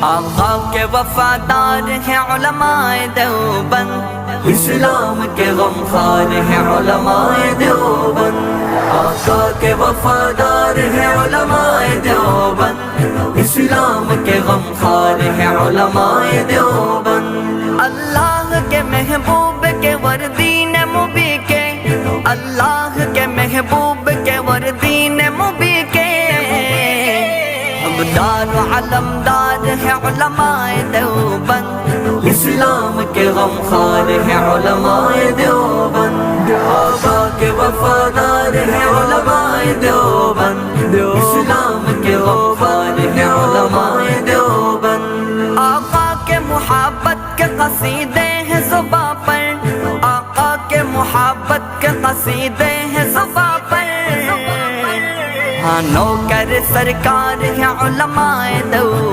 آقا کے وفادار ہیں علماء دیوبند، اسلام کے غمخوار ہیں علماء دیوبند، آقا کے وفادار ہیں علماء دیوبند، اسلام کے غمخوار ہیں علماء دیوبند۔ اللہ کے محبوب کے وردین مبی کے، اللہ کے محبوب کے وردین مبی کے، دار و علمدار ہیں علماء دیوبند، اسلام کے غمخوار ہیں علماء دیوبند، آقا کے وفادار ہیں علماء دیوبند، اسلام کے غمخوار ہیں علماء دیوبند۔ آقا کے محبت کے قصیدے ہیں زباں پر، آقا کے محبت کے قصیدے ہیں زباں پر، ہاں نوکر سرکار ہیں علماء دیوبند۔